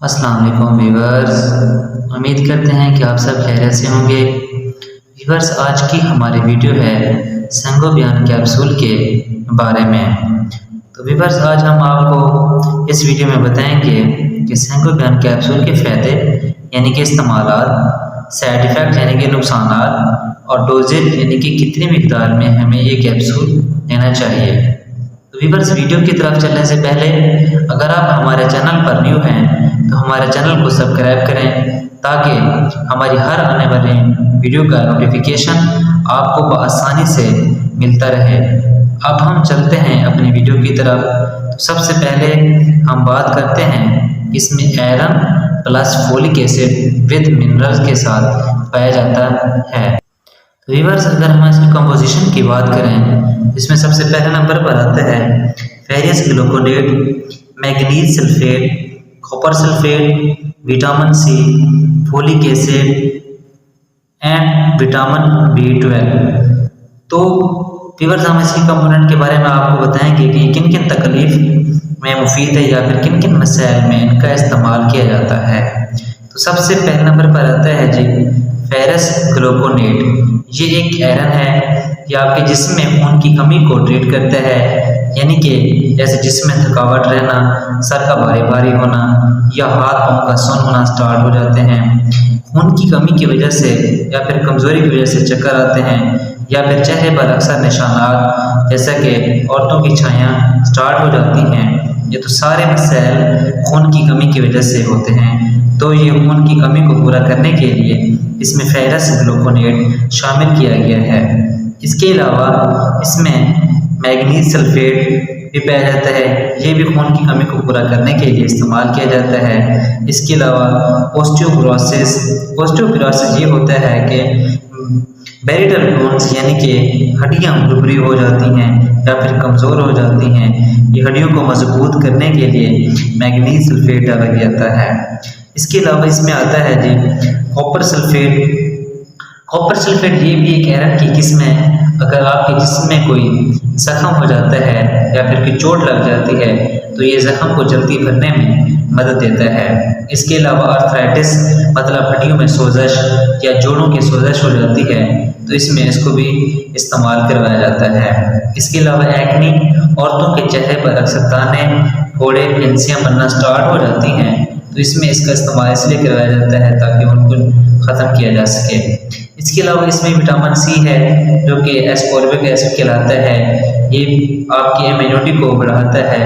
अस्सलाम वालेकुम व्यूअर्स, उम्मीद करते हैं कि आप सब खैरियत से होंगे। व्यूअर्स, आज की हमारी वीडियो है संगोबियान कैप्सूल के बारे में। तो व्यूअर्स, आज हम आपको इस वीडियो में बताएंगे कि संगोबियान कैप्सूल के फ़ायदे यानी कि इस्तेमालात, साइड इफ़ेक्ट यानी कि नुकसानात और डोजेज यानी कि कितनी मिकदार में हमें ये कैप्सूल लेना चाहिए। तो व्यूअर्स, वीडियो की तरफ चलने से पहले अगर आप हमारे चैनल पर न्यू हैं तो हमारे चैनल को सब्सक्राइब करें ताकि हमारी हर आने वाली वीडियो का नोटिफिकेशन आपको आसानी से मिलता रहे। अब हम चलते हैं अपनी वीडियो की तरफ। तो सबसे पहले हम बात करते हैं कि इसमें iron plus folic acid with minerals के साथ पाया जाता है। तो व्यूअर्स, अगर हम इसकी कंपोजिशन की बात करें, इसमें सबसे पहले नंबर पर आता है ferrous gluconate, manganese sulphate, copper sulphate, vitamin C, folic acid and vitamin B12। तो व्यूअर्स, हम इसकी कंपोनेंट के बारे में आपको बताएंगे कि किन किन तकलीफ में मुफीद है या फिर किन किन मसाइल में इनका इस्तेमाल किया जाता है। तो सबसे पहले नंबर पर आता है जी फेरस ग्लूकोनेट। ये एक आयरन है, ये आपके जिस्म में खून की कमी को ट्रीट करता है, यानी कि जैसे जिस्म में थकावट रहना, सर का भारी भारी होना या हाथ पाँव का सुन्न होना स्टार्ट हो जाते हैं, खून की कमी की वजह से या फिर कमज़ोरी की वजह से चक्कर आते हैं, या फिर चेहरे पर अक्सर निशानात जैसा कि औरतों की छायाँ स्टार्ट हो जाती हैं। ये तो सारे मसाइल खून की कमी की वजह से होते हैं। तो ये खून की कमी को पूरा करने के लिए इसमें फेरस ग्लूकोनेट शामिल किया गया है। इसके अलावा इसमें मैग्नीज सल्फेट भी पाया जाता है, ये भी खून की कमी को पूरा करने के लिए इस्तेमाल किया जाता है। इसके अलावा ओस्टियोपोरोसिस ये होता है कि बैरिटल बोन्स यानी कि हड्डियाँ भुरभुरी हो जाती हैं या फिर कमज़ोर हो जाती हैं, ये हड्डियों को मजबूत करने के लिए मैग्नीज सल्फेट डाला जाता है। इसके अलावा इसमें आता है जी कॉपर सल्फेट। कॉपर सल्फेट ये भी एक आयरन की किस्म है। अगर आपके जिस्म में कोई जख्म हो जाता है या फिर कोई चोट लग जाती है तो ये जख्म को जल्दी भरने में मदद देता है। इसके अलावा आर्थराइटिस मतलब हड्डियों में सोजश या जोड़ों की सोजश हो जाती है तो इसमें इसको भी इस्तेमाल करवाया जाता है। इसके अलावा एक्नी, औरतों के चेहरे पर अक्सर दाने, फोड़े, फिंसियाँ बनना स्टार्ट हो जाती हैं तो इसमें इसका इस्तेमाल इसलिए करवाया जाता है ताकि उनको ख़त्म किया जा सके। इसके अलावा इसमें विटामिन सी है जो कि एस्कॉर्बिक एसिड कहलाता है। ये आपकी इम्यूनिटी को बढ़ाता है,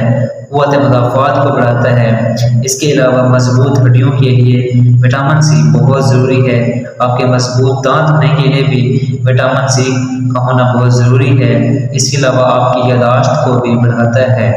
क़ुव्वत मुदाफ़ात को बढ़ाता है। इसके अलावा मजबूत हड्डियों के लिए विटामिन सी बहुत ज़रूरी है। आपके मजबूत दांत होने के लिए भी विटामिन सी का होना बहुत ज़रूरी है। इसके अलावा आपकी यादाश्त को भी बढ़ाता है,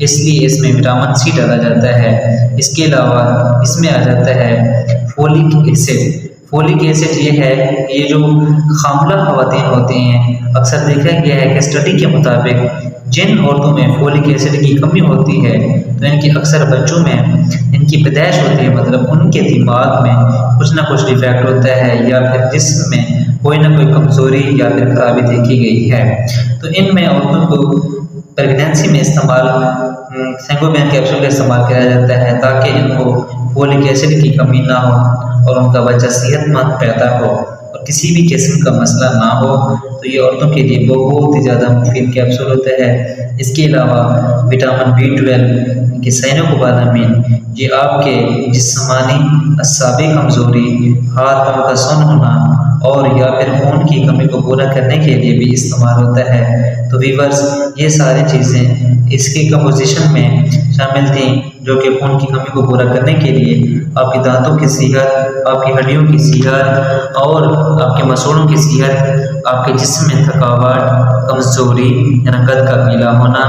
इसलिए इसमें विटामिन सी डाला जाता है। इसके अलावा इसमें आ जाता है फोलिक एसिड। फोलिक एसिड ये है, ये जो खामला ख़वातीन होती हैं, अक्सर देखा गया है कि स्टडी के मुताबिक जिन औरतों में फोलिक एसिड की कमी होती है तो इनके अक्सर बच्चों में इनकी पैदाइश होती है, मतलब उनके दिमाग में कुछ ना कुछ डिफेक्ट होता है या फिर जिस्म में कोई ना कोई कमज़ोरी या फिर खराबी देखी गई है। तो इनमें औरतों को प्रेगनेंसी में इस्तेमाल संगोबियान कैप्सूल का इस्तेमाल किया जाता है ताकि इनको फोलिक एसिड की कमी ना हो और उनका बच्चा सेहतमंद पैदा हो और किसी भी किस्म का मसला ना हो। तो ये औरतों के लिए बहुत ही ज़्यादा मुफीद कैप्सूल होता है। इसके अलावा विटामिन B12 की साइनोकोबालामिन, ये आपके जिस्मानी असाबी कमज़ोरी, हाथ पाँव का सुन्न होना और या फिर खून की कमी को पूरा करने के लिए भी इस्तेमाल होता है। तो व्यूअर्स, ये सारी चीज़ें इसके कंपोजिशन में शामिल थी जो कि खून की कमी को पूरा करने के लिए आपके दांतों की सेहत, आपकी हड्डियों की सेहत और आपके मसूड़ों की सेहत, आपके जिस्म में थकावट, कमज़ोरी, रंगत का पीला होना,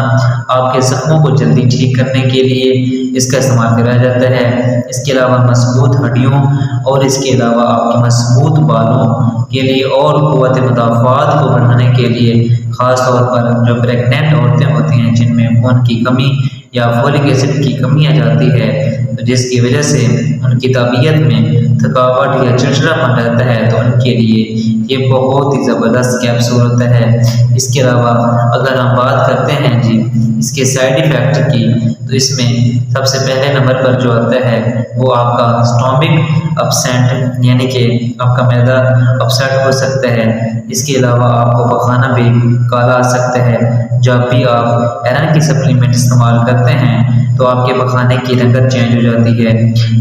आपके जख्मों को जल्दी ठीक करने के लिए इसका इस्तेमाल कराया जाता है। इसके अलावा मजबूत हड्डियों और इसके अलावा आपके मजबूत बालों के लिए और क़ुव्वत मुदाफ़ात को बढ़ाने के लिए, ख़ास तौर पर जो प्रेग्नेंट औरतें होती हैं जिनमें खून की कमी या फोलिक एसिड की कमी आ जाती है, तो जिसकी वजह से उनकी तबीयत में थकावट या चिड़चिड़ापन रहता है, तो उनके लिए ये बहुत ही ज़बरदस्त कैप्सूल होता है। इसके अलावा अगर हम बात करते हैं जी इसके साइड इफ़ेक्ट की, तो इसमें सबसे पहले नंबर पर जो आता है वो आपका स्टोमिक अपसेट, यानी कि आपका मैदा अपसेट हो सकता है। इसके अलावा आपको पखाना भी काला आ सकता है। जब भी आप आयरन की सप्लीमेंट इस्तेमाल करते हैं तो आपके पखाने की रंगत चेंज हो जाती है,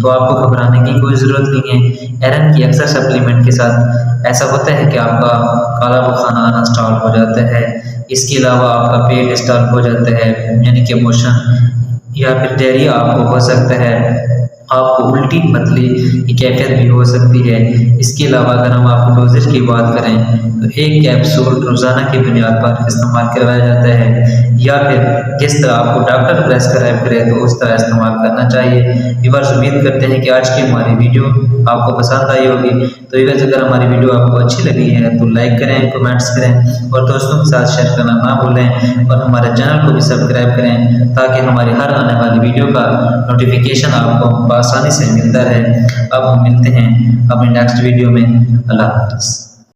तो आपको घबराने की कोई ज़रूरत नहीं है। आयरन की अक्सर सप्लीमेंट के साथ ऐसा होता है कि आपका काला पखाना आना स्टार्ट हो जाता है। इसके अलावा आपका पेट स्टार्ट हो जाता है, यानी कि मोशन या फिर डायरिया आपको हो सकता है, आपको उल्टी पतली की कैफियत भी हो सकती है। इसके अलावा अगर हम आपको डोजेज की बात करें तो एक कैप्सूल रोज़ाना की बुनियाद पर इस्तेमाल करवाया जाता है, या फिर जिस तरह आपको डॉक्टर प्रेस्क्राइब करे तो उस तरह इस्तेमाल करना चाहिए। व्यूअर्स, उम्मीद करते हैं कि आज की हमारी वीडियो आपको पसंद आई होगी। तो व्यूअर्स, अगर हमारी वीडियो आपको अच्छी लगी है तो लाइक करें, कमेंट्स करें और दोस्तों के साथ शेयर करना ना भूलें, और हमारे चैनल को भी सब्सक्राइब करें ताकि हमारी हर आने वाली वीडियो का नोटिफिकेशन आपको आसानी से मिलता रहे। अब हम मिलते हैं अपने नेक्स्ट वीडियो में। अल्लाह हाफ़िज़।